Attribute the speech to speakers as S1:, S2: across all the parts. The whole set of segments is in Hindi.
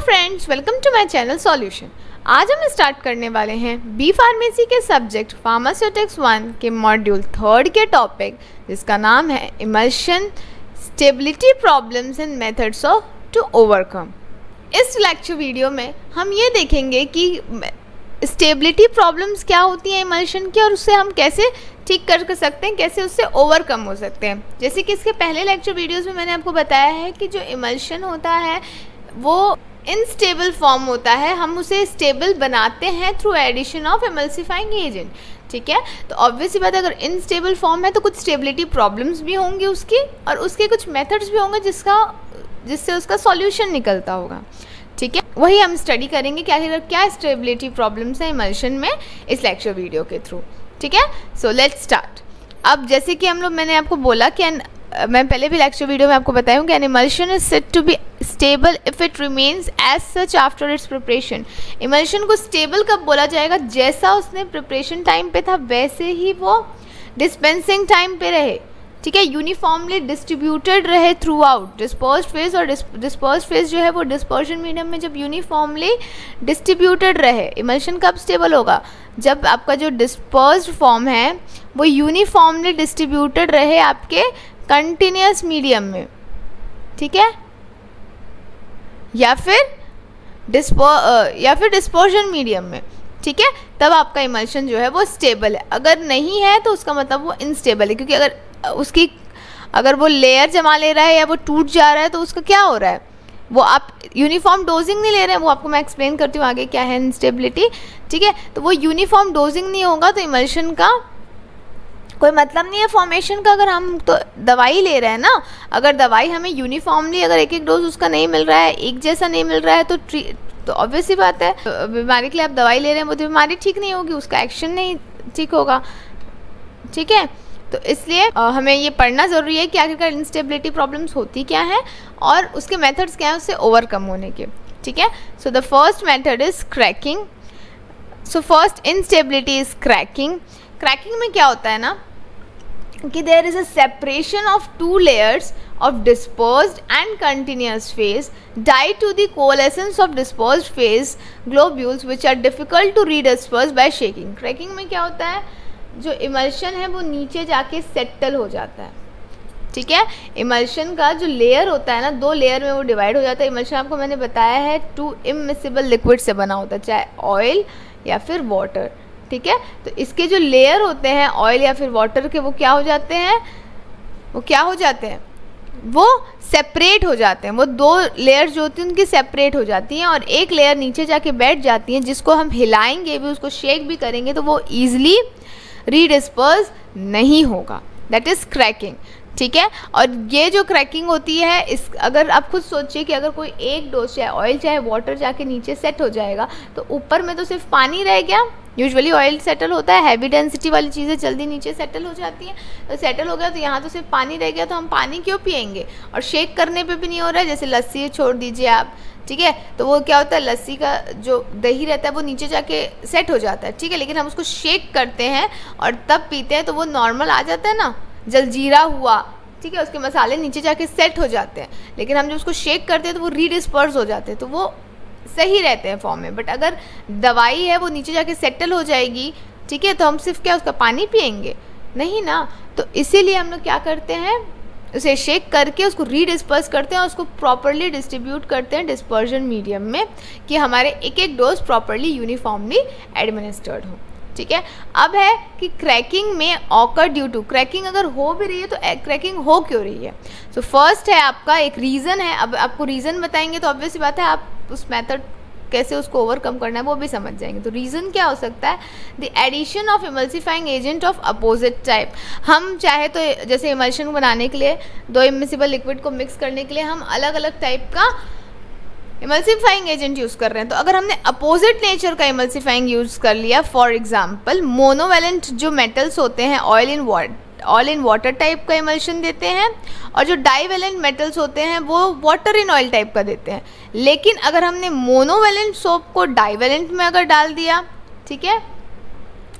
S1: Friends, welcome to my channel solution. आज हम स्टार्ट करने वाले हैं बी फार्मेसी के सब्जेक्ट फार्मास्यूटिक्स 1 के मॉड्यूल 3 के टॉपिक, जिसका नाम है emulsion stability problems and methods of to overcome. इस लेक्चर वीडियो में हम ये देखेंगे कि स्टेबिलिटी प्रॉब्लम्स क्या होती हैं इमल्शन की और उससे हम कैसे ठीक कर सकते हैं, कैसे उससे ओवरकम हो सकते हैं। जैसे कि इसके पहले लेक्चर वीडियोस में मैंने आपको बताया है कि जो इमल्शन होता है वो इनस्टेबल फॉर्म होता है, हम उसे स्टेबल बनाते हैं through addition of emulsifying agent. ठीक है, तो ऑब्वियसली बात है, अगर इनस्टेबल फॉर्म है तो कुछ स्टेबिलिटी प्रॉब्लम्स भी होंगी उसकी, और उसके कुछ मेथड्स भी होंगे जिससे उसका सॉल्यूशन निकलता होगा। ठीक है, वही हम स्टडी करेंगे क्या स्टेबिलिटी प्रॉब्लम्स हैं इमल्शन में इस लेक्चर वीडियो के थ्रू। ठीक है, सो लेट्स स्टार्ट। अब जैसे कि मैंने आपको बोला कि मैं पहले भी लेक्चर वीडियो में आपको बताया हूँ कि an emulsion is said to be stable if it remains as such after its preparation. Emulsion को स्टेबल कब बोला जाएगा? जैसा उसने प्रिपरेशन टाइम पे था वैसे ही वो डिस्पेंसिंग टाइम पे रहे। ठीक है, यूनिफॉर्मली डिस्ट्रीब्यूटेड रहे थ्रू आउट डिस्पर्स्ड फेज, और डिस्पर्स्ड फेज जो है वो डिस्पर्शन मीडियम में जब यूनिफॉर्मली डिस्ट्रीब्यूटेड रहे। इमल्शन कब स्टेबल होगा? जब आपका जो डिस्पर्स्ड फॉर्म है वो यूनिफॉर्मली डिस्ट्रीब्यूटेड रहे आपके कंटिन्यूस मीडियम में। ठीक है, या फिर डिस्पर्शन मीडियम में। ठीक है, तब आपका इमल्शन जो है वो स्टेबल है। अगर नहीं है तो उसका मतलब वो इनस्टेबल है, क्योंकि अगर वो लेयर जमा ले रहा है या वो टूट जा रहा है तो उसका क्या हो रहा है, वो आप यूनिफॉर्म डोजिंग नहीं ले रहे हैं। वो आपको मैं एक्सप्लेन करती हूँ आगे क्या है इनस्टेबिलिटी। ठीक है, तो वो यूनिफॉर्म डोजिंग नहीं होगा तो इमल्शन का कोई मतलब नहीं है फॉर्मेशन का। अगर हम तो दवाई ले रहे हैं ना, अगर दवाई हमें यूनिफॉर्मली अगर एक डोज उसका नहीं मिल रहा है, एक जैसा नहीं मिल रहा है, तो ऑब्वियस ही बात है बीमारी के लिए आप दवाई ले रहे हैं वो तो बीमारी ठीक नहीं होगी, उसका एक्शन नहीं ठीक होगा। ठीक है, तो इसलिए हमें ये पढ़ना ज़रूरी है कि आखिरकार इंस्टेबिलिटी प्रॉब्लम्स होती क्या है और उसके मेथड्स क्या हैं उससे ओवरकम होने के। ठीक है, so the first method is cracking. So first instability is cracking. Cracking में क्या होता है ना कि there is a separation of two layers of dispersed and continuous phase due to the coalescence of dispersed phase globules which are difficult to redisperse by shaking. Cracking में क्या होता है, जो इमल्शन है वो नीचे जाके सेटल हो जाता है। ठीक है, इमल्शन का जो लेयर होता है ना, दो लेयर में वो डिवाइड हो जाता है। इमल्शन आपको मैंने बताया है टू इमिसिबल लिक्विड से बना होता है, चाहे ऑयल या फिर वाटर। ठीक है, तो इसके जो लेयर होते हैं ऑयल या फिर वाटर के, वो क्या हो जाते हैं, वो सेपरेट हो जाते हैं। वो दो लेयर जो होती हैं उनकी सेपरेट हो जाती हैं और एक लेयर नीचे जाके बैठ जाती है, जिसको हम हिलाएंगे भी, उसको शेक भी करेंगे तो वो ईजिली रीडिस्पर्स नहीं होगा। That is cracking. ठीक है, और ये जो क्रैकिंग होती है अगर आप खुद सोचिए कि अगर कोई एक डोज चाहे ऑयल चाहे वाटर जाके नीचे सेट हो जाएगा तो ऊपर में तो सिर्फ पानी रह गया। यूजुअली ऑयल सेटल होता है, हैवी डेंसिटी वाली चीज़ें जल्दी नीचे सेटल हो जाती हैं, तो सेटल हो गया तो यहाँ तो सिर्फ पानी रह गया, तो हम पानी क्यों पियेंगे? और शेक करने पे भी नहीं हो रहा है। जैसे लस्सी छोड़ दीजिए आप, ठीक है, तो वो क्या होता है, लस्सी का जो दही रहता है वो नीचे जाके सेट हो जाता है। ठीक है, लेकिन हम उसको शेक करते हैं और तब पीते हैं तो वो नॉर्मल आ जाता है ना, जलजीरा हुआ। ठीक है, उसके मसाले नीचे जाके सेट हो जाते हैं, लेकिन हम जब उसको शेक करते हैं तो वो रीडिस्पर्स हो जाते हैं, तो वो सही रहते हैं फॉर्म में। बट अगर दवाई है वो नीचे जाके सेटल हो जाएगी, ठीक है, तो हम सिर्फ क्या उसका पानी पियेंगे? नहीं ना। तो इसीलिए हम लोग क्या करते हैं, उसे शेक करके उसको रीडिस्पर्स करते हैं और उसको प्रॉपरली डिस्ट्रीब्यूट करते हैं डिस्पर्जन मीडियम में, कि हमारे एक एक डोज प्रॉपरली यूनिफॉर्मली एडमिनिस्टर्ड हो। ठीक है, अब है कि क्रैकिंग में ऑकर ड्यू टू, क्रैकिंग अगर हो भी रही है तो क्रैकिंग हो क्यों रही है? सो फर्स्ट है आपका एक रीज़न है। अब आपको रीज़न बताएंगे तो ऑब्वियस बात है आप उस मेथड कैसे उसको ओवरकम करना है वो भी समझ जाएंगे। तो रीज़न क्या हो सकता है? The addition of emulsifying agent of opposite type. हम चाहे तो जैसे इमल्शन बनाने के लिए दो इमिसिबल लिक्विड को मिक्स करने के लिए हम अलग अलग टाइप का इमल्सिफाइंग एजेंट यूज़ कर रहे हैं, तो अगर हमने अपोजिट नेचर का इमल्सिफाइंग यूज़ कर लिया, फॉर एग्जांपल मोनोवैलेंट जो मेटल्स होते हैं ऑयल इन वाटर टाइप का इमल्शन देते हैं, और जो डाईवैलेंट मेटल्स होते हैं वो वाटर इन ऑयल टाइप का देते हैं। लेकिन अगर हमने मोनोवैलेंट सोप को डाईवैलेंट में अगर डाल दिया, ठीक है,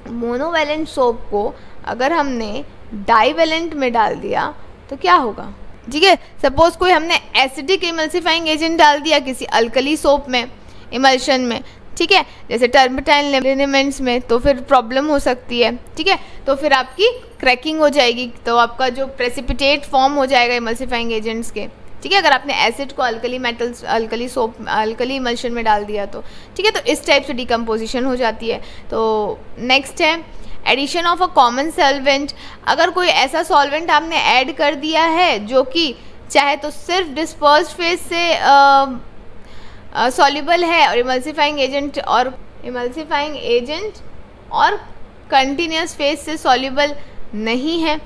S1: मोनोवैलेंट सोप को अगर हमने डाईवैलेंट में डाल दिया तो क्या होगा? ठीक है। सपोज कोई हमने एसिडिक इमल्सिफाइंग एजेंट डाल दिया किसी अल्कली सोप में, इमल्शन में, ठीक है, जैसे टर्पेटाइल लिनेमेंट्स में, तो फिर प्रॉब्लम हो सकती है, ठीक है। तो फिर आपकी क्रैकिंग हो जाएगी, तो आपका जो प्रेसिपिटेट फॉर्म हो जाएगा इमल्सिफाइंग एजेंट्स के, ठीक है, अगर आपने एसिड को alkali metals, alkali soap, alkali emulsion में डाल दिया तो, ठीक है। तो इस टाइप से डिकम्पोजिशन हो जाती है। तो नेक्स्ट है addition of a common solvent. अगर कोई ऐसा सॉल्वेंट आपने ऐड कर दिया है जो कि चाहे तो सिर्फ डिस्पर्स्ड फेज से सॉल्युबल है और इमल्सिफाइंग एजेंट और कंटिन्यूस फेज से सॉल्युबल नहीं है,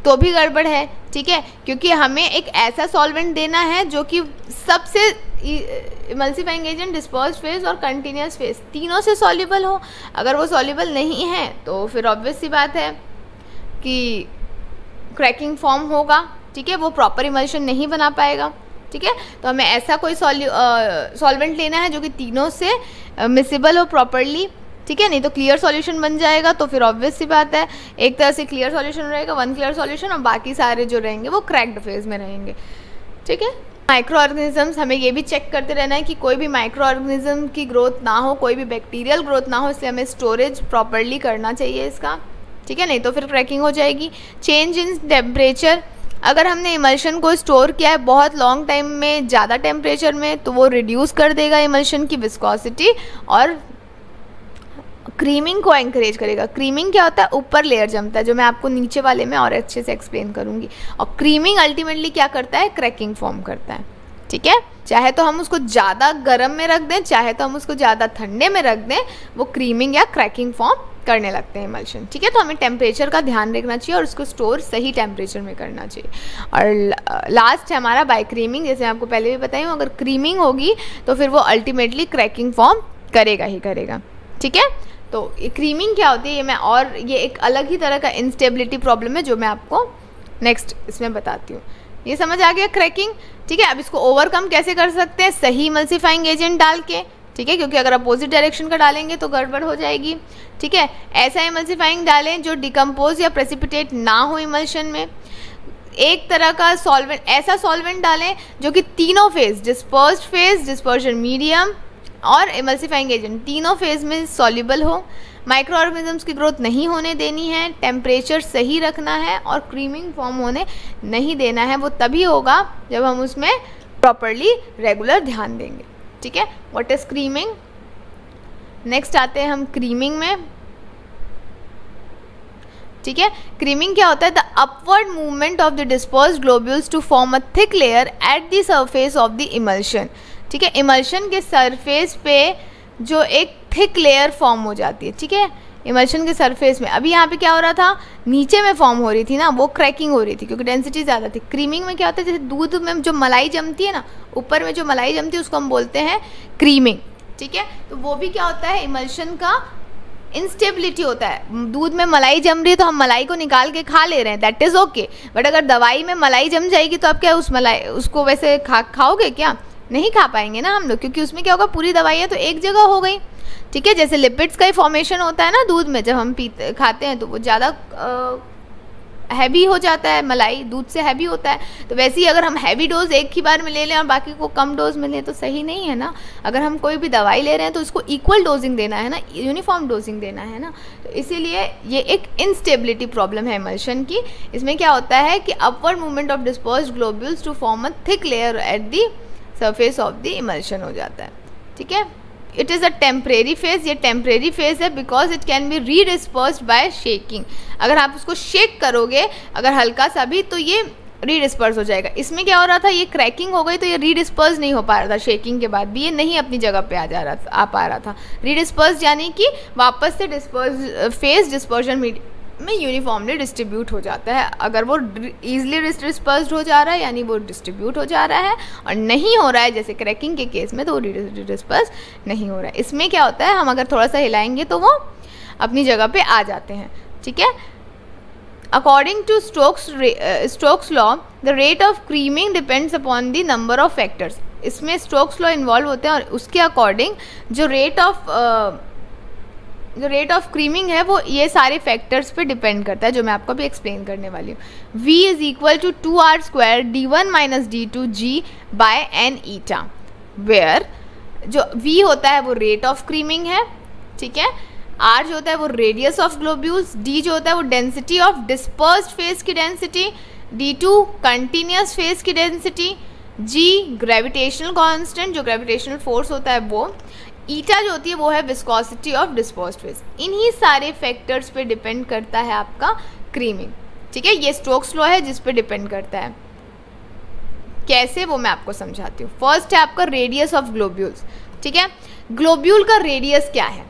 S1: तो भी गड़बड़ है, ठीक है, क्योंकि हमें एक ऐसा सॉल्वेंट देना है जो कि सबसे इमल्सिफाइंग एजेंट, डिस्पर्स्ड फेज और कंटिन्यूस फेज तीनों से सॉल्युबल हो। अगर वो सॉल्युबल नहीं है तो फिर ऑब्वियस सी बात है कि क्रैकिंग फॉर्म होगा, ठीक है, वो प्रॉपर इमल्शन नहीं बना पाएगा, ठीक है। तो हमें ऐसा कोई सॉल्वेंट लेना है जो कि तीनों से मिसिबल हो प्रॉपरली, ठीक है, नहीं तो क्लियर सॉल्यूशन बन जाएगा। तो फिर ऑब्वियस सी बात है एक तरह से क्लियर सॉल्यूशन रहेगा, वन क्लियर सॉल्यूशन, और बाकी सारे जो रहेंगे वो क्रैक्ड फेज में रहेंगे, ठीक है। माइक्रो ऑर्गेनिजम्स, हमें ये भी चेक करते रहना है कि कोई भी माइक्रो ऑर्गेनिज्म की ग्रोथ ना हो, कोई भी बैक्टीरियल ग्रोथ ना हो, इसलिए हमें स्टोरेज प्रॉपरली करना चाहिए इसका, ठीक है, नहीं तो फिर क्रैकिंग हो जाएगी। चेंज इन टेम्परेचर, अगर हमने इमल्शन को स्टोर किया है बहुत लॉन्ग टाइम में, ज़्यादा टेम्परेचर में, तो वो रिड्यूस कर देगा इमल्शन की विस्कोसिटी और क्रीमिंग को एंकरेज करेगा। क्रीमिंग क्या होता है, ऊपर लेयर जमता है, जो मैं आपको नीचे वाले में और अच्छे से एक्सप्लेन करूंगी। और क्रीमिंग अल्टीमेटली क्या करता है, क्रैकिंग फॉर्म करता है, ठीक है। चाहे तो हम उसको ज़्यादा गर्म में रख दें, चाहे तो हम उसको ज़्यादा ठंडे में रख दें, वो क्रीमिंग या क्रैकिंग फॉर्म करने लगते हैं इमल्शन, ठीक है। तो हमें टेम्परेचर का ध्यान रखना चाहिए और उसको स्टोर सही टेम्परेचर में करना चाहिए। और लास्ट है हमारा बाय क्रीमिंग, जैसे मैं आपको पहले भी बताई हूँ, अगर क्रीमिंग होगी तो फिर वो अल्टीमेटली क्रैकिंग फॉर्म करेगा ही करेगा, ठीक है। तो ये क्रीमिंग क्या होती है, ये एक अलग ही तरह का इंस्टेबिलिटी प्रॉब्लम है जो मैं आपको नेक्स्ट इसमें बताती हूँ। ये समझ आ गया क्रैकिंग, ठीक है। अब इसको ओवरकम कैसे कर सकते हैं, सही इमल्सिफाइंग एजेंट डाल के, ठीक है, क्योंकि अगर अपोजिट डायरेक्शन का डालेंगे तो गड़बड़ हो जाएगी, ठीक है। ऐसा इमल्सिफाइंग डालें जो डिकम्पोज या प्रेसिपिटेट ना हो इमल्शन में। एक तरह का सॉल्वेंट, ऐसा सॉल्वेंट डालें जो कि तीनों phase, dispersed phase, dispersion medium और इमल्सिफाइंग एजेंट, तीनों फेज में सॉल्युबल हो। माइक्रो ऑर्गेनिजम्स की ग्रोथ नहीं होने देनी है, टेम्परेचर सही रखना है और क्रीमिंग फॉर्म होने नहीं देना है। वो तभी होगा जब हम उसमें प्रॉपरली रेगुलर ध्यान देंगे, ठीक है। व्हाट इज क्रीमिंग, नेक्स्ट आते हैं हम क्रीमिंग में, ठीक है। क्रीमिंग क्या होता है, the upward movement of the dispersed globules to form a thick layer at the surface of the emulsion, ठीक है। इमल्शन के सरफेस पे जो एक थिक लेयर फॉर्म हो जाती है, ठीक है, इमल्शन के सरफेस में। अभी यहाँ पे क्या हो रहा था, नीचे में फॉर्म हो रही थी ना, वो क्रैकिंग हो रही थी क्योंकि डेंसिटी ज़्यादा थी। क्रीमिंग में क्या होता है, जैसे दूध में जो मलाई जमती है ना, ऊपर में जो मलाई जमती है उसको हम बोलते हैं क्रीमिंग, ठीक है। तो वो भी क्या होता है, इमल्शन का इंस्टेबिलिटी होता है। दूध में मलाई जम रही है तो हम मलाई को निकाल के खा ले रहे हैं, दैट इज़ ओके। बट अगर दवाई में मलाई जम जाएगी तो आप क्या उस मलाई उसको वैसे खाओगे क्या, नहीं खा पाएंगे ना हम लोग, क्योंकि उसमें क्या होगा, पूरी दवाइयाँ तो एक जगह हो गई, ठीक है। जैसे लिपिड्स का ही फॉर्मेशन होता है ना दूध में, जब हम खाते हैं तो वो ज़्यादा हैवी हो जाता है, मलाई दूध से हैवी होता है। तो वैसे ही अगर हम हैवी डोज एक ही बार में ले लें और बाकी को कम डोज में लें तो सही नहीं है ना। अगर हम कोई भी दवाई ले रहे हैं तो उसको इक्वल डोजिंग देना है ना, यूनिफॉर्म डोजिंग देना है ना। तो इसीलिए ये एक इंस्टेबिलिटी प्रॉब्लम है इमल्शन की। इसमें क्या होता है कि upward movement of dispersed globules to form a thick layer at the surface of the emulsion हो जाता है, ठीक है। It is a temporary phase, ये टेम्परेरी फेज है because it can be redispersed by shaking. अगर आप उसको शेक करोगे अगर हल्का सा भी तो ये रीडिस्पर्स हो जाएगा। इसमें क्या हो रहा था, ये क्रैकिंग हो गई तो ये रीडिस्पर्स नहीं हो पा रहा था, शेकिंग के बाद भी ये नहीं अपनी जगह पे आ पा रहा था। रीडिस्पर्स यानी कि वापस से फेज डिस्पर्शन में यूनिफॉर्मली डिस्ट्रीब्यूट हो जाता है। अगर वो ईजिली डिस्पर्स्ड हो जा रहा है यानी वो डिस्ट्रीब्यूट हो जा रहा है, और नहीं हो रहा है जैसे क्रैकिंग के केस में तो वो डिस्पर्स नहीं हो रहा है। इसमें क्या होता है, हम अगर थोड़ा सा हिलाएंगे तो वो अपनी जगह पे आ जाते हैं, ठीक है। According to Stokes law the rate of creaming depends upon the number of factors. इसमें स्टोक्स लॉ इन्वॉल्व होते हैं और उसके अकॉर्डिंग जो रेट ऑफ जो रेट ऑफ क्रीमिंग है वो ये सारे फैक्टर्स पे डिपेंड करता है, जो मैं आपको अभी एक्सप्लेन करने वाली हूँ. V is equal to 2r² d1 minus d2 g by n eta, where जो V होता है वो रेट ऑफ क्रीमिंग है, ठीक है. R जो होता है वो रेडियस ऑफ ग्लोब्यूल्स, D जो होता है वो डेंसिटी ऑफ डिस्पर्स्ड फेज की डेंसिटी, D2 कंटिन्यूस फेज की डेंसिटी, G ग्रेविटेशनल कांस्टेंट जो ग्रेविटेशनल फोर्स होता है वो, ईटा जो होती है वो है विस्कोसिटी ऑफ डिस्पर्स्ड फेज. इन्हीं सारे फैक्टर्स पे डिपेंड करता है आपका क्रीमिंग, ठीक है. ये स्टोक्स लॉ है जिस पे डिपेंड करता है. कैसे वो मैं आपको समझाती हूँ. फर्स्ट है आपका रेडियस ऑफ ग्लोब्यूल्स, ठीक है. ग्लोब्यूल का रेडियस क्या है.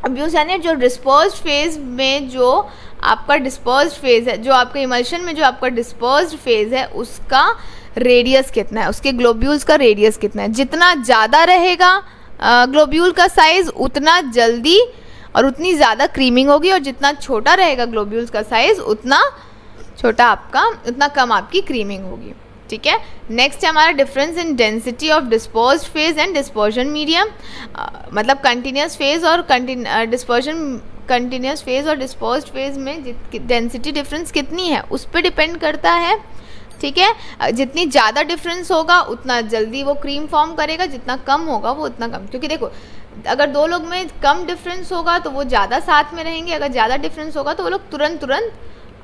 S1: अब यूँ जानिए जो डिस्पर्स्ड फेज में जो आपका डिस्पर्स्ड फेज है, जो आपके इमल्शन में जो आपका डिस्पर्स्ड फेज है उसका रेडियस कितना है, उसके ग्लोब्यूल्स का रेडियस कितना है. जितना ज़्यादा रहेगा ग्लोब्यूल का साइज़ उतना जल्दी और उतनी ज़्यादा क्रीमिंग होगी, और जितना छोटा रहेगा ग्लोब्यूल्स का साइज़ उतना छोटा आपका उतना कम आपकी क्रीमिंग होगी, ठीक है. नेक्स्ट है हमारा difference in density of dispersed phase and dispersion medium. मतलब कंटिन्यूस फेज और कंटिन्यूस फेज और डिस्पर्स्ड फेज में डेंसिटी डिफरेंस कितनी है उस पर डिपेंड करता है, ठीक है. जितनी ज़्यादा डिफरेंस होगा उतना जल्दी वो क्रीम फॉर्म करेगा, जितना कम होगा वो उतना कम. क्योंकि देखो अगर दो लोग में कम डिफरेंस होगा तो वो ज़्यादा साथ में रहेंगे, अगर ज़्यादा डिफरेंस होगा तो वो लोग तुरंत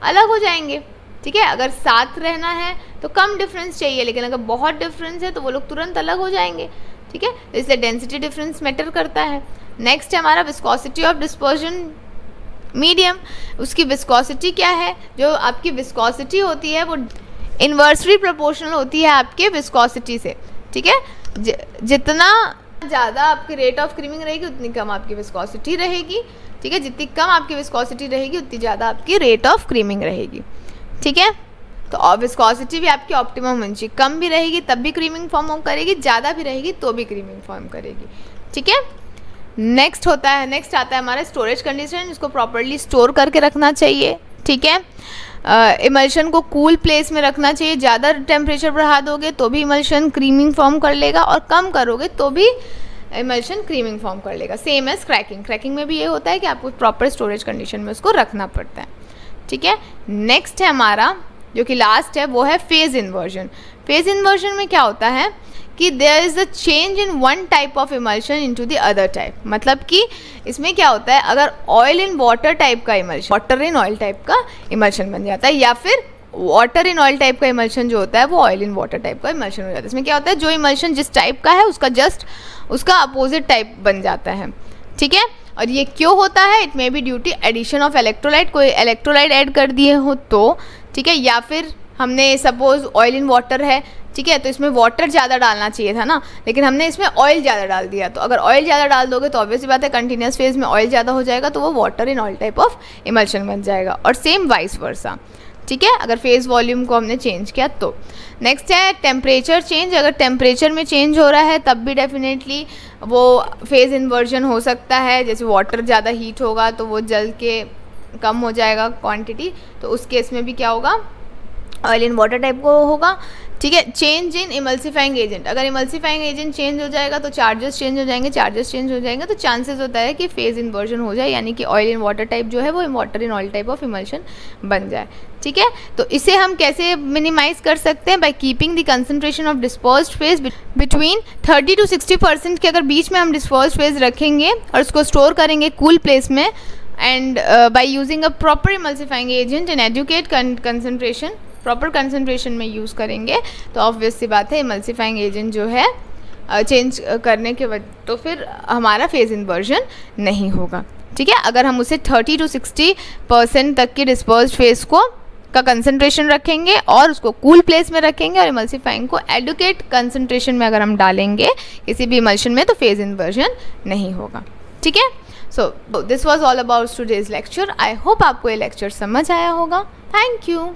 S1: अलग हो जाएंगे, ठीक है. अगर साथ रहना है तो कम डिफरेंस चाहिए, लेकिन अगर बहुत डिफरेंस है तो वो लोग तुरंत अलग हो जाएंगे, ठीक है. इसलिए डेंसिटी डिफरेंस मैटर करता है. नेक्स्ट है हमारा विस्कोसिटी ऑफ डिस्पर्जन मीडियम. उसकी विस्कोसिटी क्या है. जो आपकी विस्कोसिटी होती है वो इन्वर्सली प्रोपोर्शनल होती है आपके विस्कोसिटी से, ठीक है. जितना ज़्यादा आपकी रेट ऑफ क्रीमिंग रहेगी उतनी कम आपकी विस्कोसिटी रहेगी, ठीक है. जितनी कम आपकी विस्कोसिटी रहेगी उतनी ज़्यादा आपकी रेट ऑफ क्रीमिंग रहेगी, ठीक है. तो विस्कोसिटी भी आपकी ऑप्टिमम होनी चाहिए. कम भी रहेगी तब भी क्रीमिंग फॉर्म करेगी, ज़्यादा भी रहेगी तो भी क्रीमिंग फॉर्म करेगी, ठीक है. नेक्स्ट आता है हमारा स्टोरेज कंडीशन. इसको प्रॉपरली स्टोर करके रखना चाहिए, ठीक है. इमल्शन को कूल प्लेस में रखना चाहिए. ज़्यादा टेम्परेचर बढ़ा दोगे तो भी इमल्शन क्रीमिंग फॉर्म कर लेगा, और कम करोगे तो भी इमल्शन क्रीमिंग फॉर्म कर लेगा. सेम एज क्रैकिंग में भी ये होता है कि आपको प्रॉपर स्टोरेज कंडीशन में उसको रखना पड़ता है, ठीक है. नेक्स्ट है हमारा जो कि लास्ट है वो है फेज इन्वर्जन. फेज इन्वर्जन में क्या होता है कि there is a change in one type of emulsion into the other type. मतलब कि इसमें क्या होता है, अगर ऑयल इन वाटर टाइप का emulsion water in oil type का इमल्शन बन जाता है, या फिर वाटर इन ऑयल टाइप का इमल्शन जो होता है वो ऑयल इन वाटर टाइप का इमल्शन हो जाता है. इसमें क्या होता है, जो इमल्शन जिस टाइप का है उसका अपोजिट टाइप बन जाता है, ठीक है. और ये क्यों होता है, it may be due to addition of electrolyte. कोई इलेक्ट्रोलाइट ऐड कर दिए हो तो, ठीक है. या फिर हमने सपोज ऑयल इन वाटर है, ठीक है, तो इसमें वाटर ज़्यादा डालना चाहिए था ना, लेकिन हमने इसमें ऑयल ज़्यादा डाल दिया. तो अगर ऑयल ज़्यादा डाल दोगे तो ऑब्वियसली बात है कंटिन्यूस फेज में ऑयल ज़्यादा हो जाएगा, तो वो water in oil type of emulsion बन जाएगा. और सेम वाइस वर्सा, ठीक है, अगर फेज वॉल्यूम को हमने चेंज किया तो. नेक्स्ट है टेम्परेचर चेंज. अगर टेम्परेचर में चेंज हो रहा है तब भी डेफिनेटली वो फेज इन्वर्जन हो सकता है. जैसे वाटर ज़्यादा हीट होगा तो वो जल के कम हो जाएगा क्वांटिटी, तो उस केस में भी क्या होगा, ऑयल इन वाटर टाइप को होगा, ठीक है. Change in emulsifying agent. अगर इमल्सिफाइंग एजेंट चेंज हो जाएगा तो चार्जेस चेंज हो जाएंगे, तो चांसेस होता है कि फेज इन्वर्जन हो जाए, यानी कि ऑयल इन वाटर टाइप जो है वो water in oil type of emulsion बन जाए, ठीक है. तो इसे हम कैसे मिनिमाइज कर सकते हैं, by keeping the concentration of dispersed phase between 30 to 60% के अगर बीच में हम डिस्पर्स्ड फेज रखेंगे और उसको स्टोर करेंगे कूल प्लेस में, and by using a proper emulsifying agent and adequate concentration, proper concentration में यूज़ करेंगे, तो ऑब्वियस सी बात है इमल्सिफाइंग एजेंट जो है चेंज करने के वजह तो फिर हमारा फेज इन्वर्जन नहीं होगा, ठीक है. अगर हम उसे 30 to 60% तक की डिस्पर्स्ड फेज का कंसंट्रेशन रखेंगे और उसको कूल प्लेस में रखेंगे और इमल्सिफाइंग को एडुकेट कंसंट्रेशन में अगर हम डालेंगे किसी भी इमल्शन में, तो फेज इन्वर्जन नहीं होगा, ठीक है. So this was all about today's lecture. I hope आपको ये लेक्चर समझ आया होगा. Thank you.